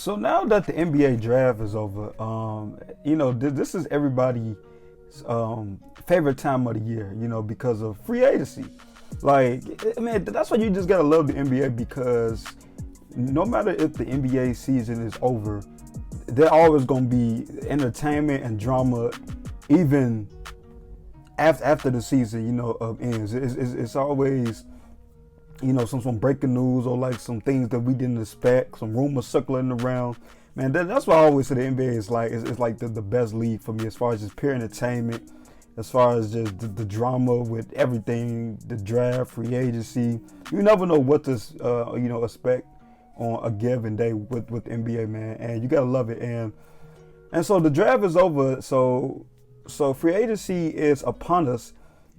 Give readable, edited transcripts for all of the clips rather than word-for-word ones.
So now that the NBA draft is over, this is everybody's favorite time of the year, because of free agency. Like, man, that's why you just gotta love the NBA, because no matter if the NBA season is over, there always gonna be entertainment and drama, even after the season, ends. It's always, some breaking news, or like some things that we didn't expect, some rumors circling around. Man, that's why I always say the NBA is like it's like the best league for me, as far as just pure entertainment, as far as just the drama with everything, the draft, free agency. You never know what to expect on a given day with NBA, man, and you gotta love it. And so the draft is over, so free agency is upon us.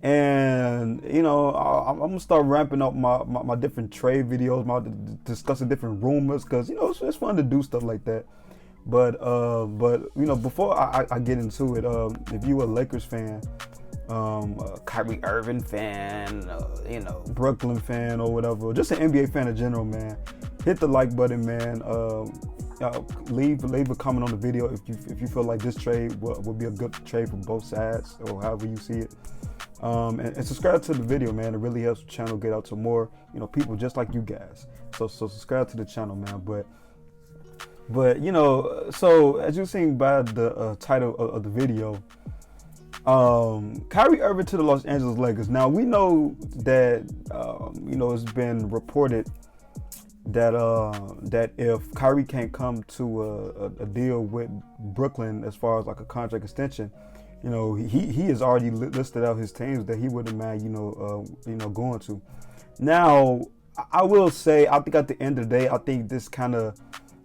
And I'm gonna start ramping up my different trade videos, discussing different rumors, because it's fun to do stuff like that. But before I get into it, if you a Lakers fan, Kyrie Irving fan, Brooklyn fan, or whatever, just an NBA fan in general, man, hit the like button, man. Leave a comment on the video if you feel like this trade would be a good trade for both sides, or however you see it. And subscribe to the video, man. It really helps the channel get out to more, people just like you guys. So subscribe to the channel, man. But so as you've seen by the title of the video, Kyrie Irving to the Los Angeles Lakers. Now we know that it's been reported that if Kyrie can't come to a deal with Brooklyn as far as like a contract extension, he has already listed out his teams that he wouldn't mind, going to. Now, I will say, I think at the end of the day, I think this kind of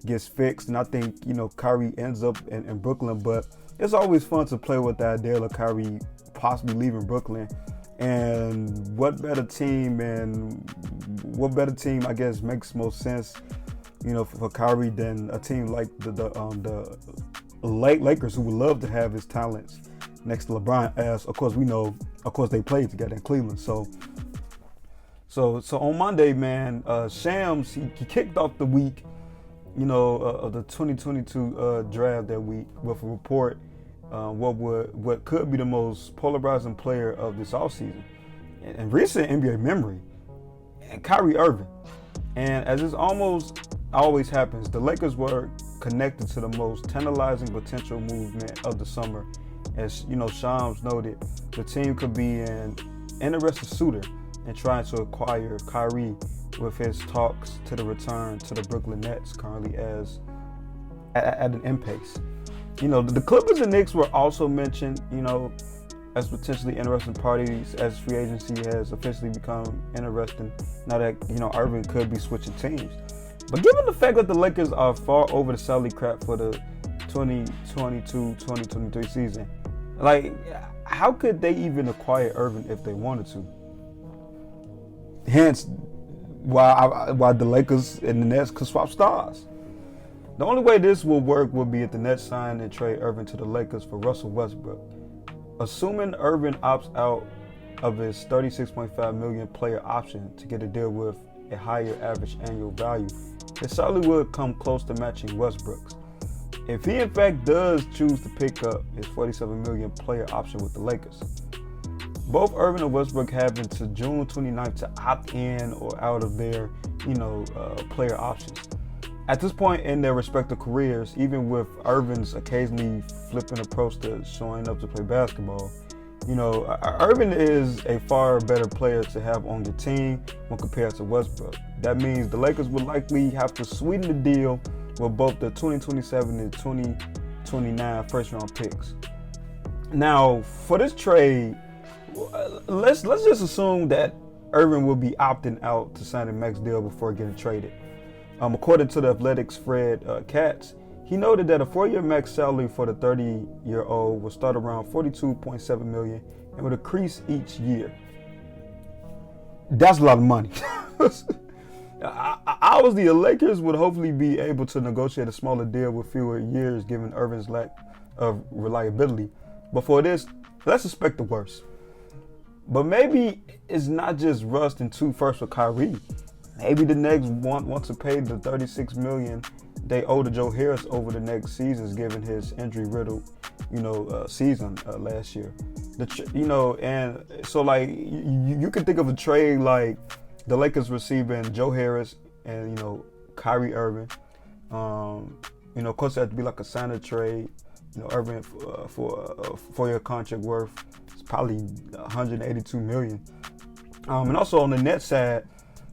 gets fixed, and I think, Kyrie ends up in Brooklyn. But it's always fun to play with the idea of Kyrie possibly leaving Brooklyn. And what better team, I guess, makes most sense, for Kyrie than a team like the Lakers, who would love to have his talents next to LeBron, as of course they played together in Cleveland. So on Monday, man, Shams he kicked off the week, of the 2022 draft that week with a report what could be the most polarizing player of this offseason in recent NBA memory, and Kyrie Irving. And as is almost always happens, the Lakers were connected to the most tantalizing potential movement of the summer. As Shams noted, the team could be an interested suitor in trying to acquire Kyrie, with his talks to the return to the Brooklyn Nets currently at an impasse. The Clippers and Knicks were also mentioned, as potentially interesting parties, as free agency has officially become interesting now that Irving could be switching teams. But given the fact that the Lakers are far over the salary cap for the 2022-2023 season, like, how could they even acquire Irving if they wanted to? Hence, why the Lakers and the Nets could swap stars. The only way this will work would be if the Nets sign and trade Irving to the Lakers for Russell Westbrook. Assuming Irving opts out of his $36.5 million player option to get a deal with a higher average annual value, it certainly would come close to matching Westbrook's. If he in fact does choose to pick up his $47 million player option with the Lakers. Both Irving and Westbrook have until June 29th to opt in or out of their, player options. At this point in their respective careers, even with Irving's occasionally flippant approach to showing up to play basketball, Irving is a far better player to have on your team when compared to Westbrook. That means the Lakers would likely have to sweeten the deal with both the 2027 and 2029 first-round picks. Now, for this trade, let's just assume that Irving will be opting out to sign a max deal before getting traded. According to the Athletics' Fred Katz, he noted that a 4-year max salary for the 30-year-old will start around $42.7 million and would increase each year. That's a lot of money. Obviously, the Lakers would hopefully be able to negotiate a smaller deal with fewer years, given Irving's lack of reliability. But for this, let's expect the worst. But maybe it's not just rust and 2 firsts for Kyrie. Maybe the Knicks want to pay the $36 million they owe to Joe Harris over the next seasons, given his injury-riddled, season last year. And so like you can think of a trade like the Lakers receiving Joe Harris and Kyrie Irving. Of course, that'd be like a sign trade. Irving for a 4-year contract worth it's probably 182 million. And also on the Nets side,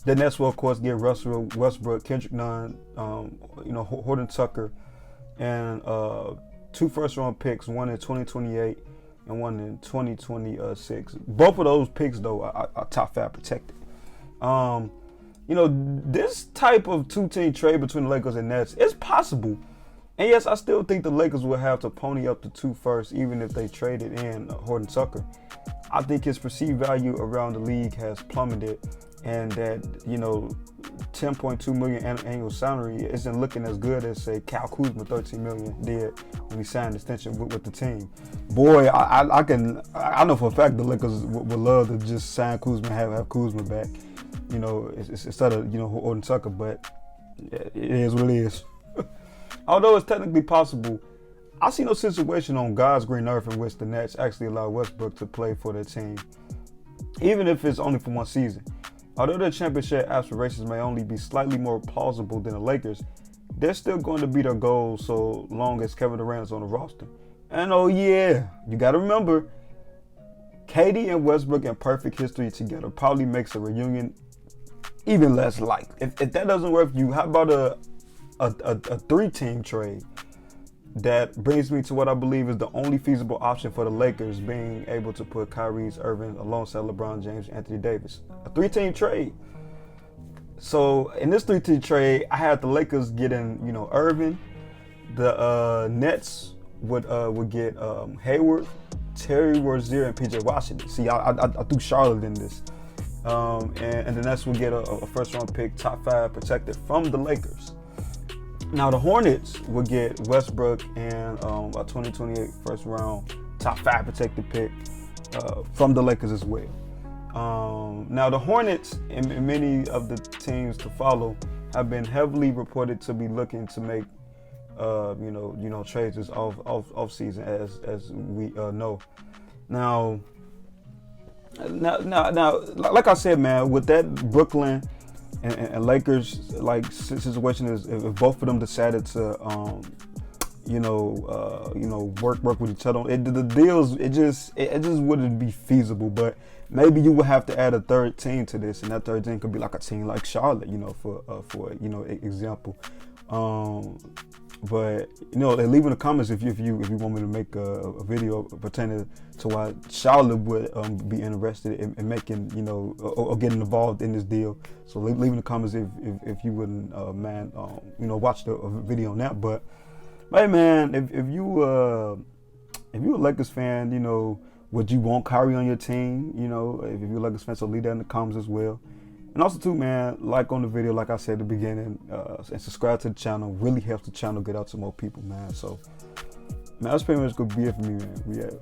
the Nets will of course get Russell Westbrook, Kendrick Nunn, Horton Tucker, and 2 first-round picks, one in 2028 and one in 2026. Both of those picks though are top 5 protected. This type of 2-team trade between the Lakers and Nets is possible. And yes, I still think the Lakers will have to pony up the 2 firsts, even if they traded in Horton Tucker. I think his perceived value around the league has plummeted, and that 10.2 million annual salary isn't looking as good as say Kyle Kuzma 13 million did when he signed an extension with the team. Boy, I know for a fact the Lakers would love to just sign Kuzma and have Kuzma back. Instead of Horton Tucker, but it is what it is. Although it's technically possible, I see no situation on God's green earth in which the Nets actually allow Westbrook to play for their team, even if it's only for one season. Although their championship aspirations may only be slightly more plausible than the Lakers, they're still going to be their goals so long as Kevin Durant is on the roster. And oh yeah, you got to remember, KD and Westbrook in perfect history together probably makes a reunion even less likely. If that doesn't work for you, how about a 3-team trade? That brings me to what I believe is the only feasible option for the Lakers, being able to put Kyrie Irving alongside LeBron James and Anthony Davis. A 3-team trade. So in this 3-team trade, I had the Lakers getting, Irving. The Nets would get Hayward, Terry Rozier, and PJ Washington. See, I threw Charlotte in this. And the Nets would get a first-round pick, top 5 protected from the Lakers. Now the Hornets would get Westbrook and a 2028 first-round top 5 protected pick from the Lakers as well. Now the Hornets and many of the teams to follow have been heavily reported to be looking to make trades this off season, as we know. Now, like I said, man, with that Brooklyn and Lakers situation is if both of them decided to work with each other, the deals it just wouldn't be feasible. But maybe you would have to add a 3rd team to this, and that 3rd team could be like a team like Charlotte, for example. But leave in the comments if you want me to make a video pertaining to why Charlotte would be interested in making or getting involved in this deal. So leave in the comments if you wouldn't mind watch the video on that. But hey man, if you a Lakers fan, would you want Kyrie on your team? If you're a Lakers fan, so leave that in the comments as well. And also too, man, like on the video, like I said at the beginning, and subscribe to the channel. Really helps the channel get out to more people, man. So, man, that's pretty much gonna be it for me, man. We out.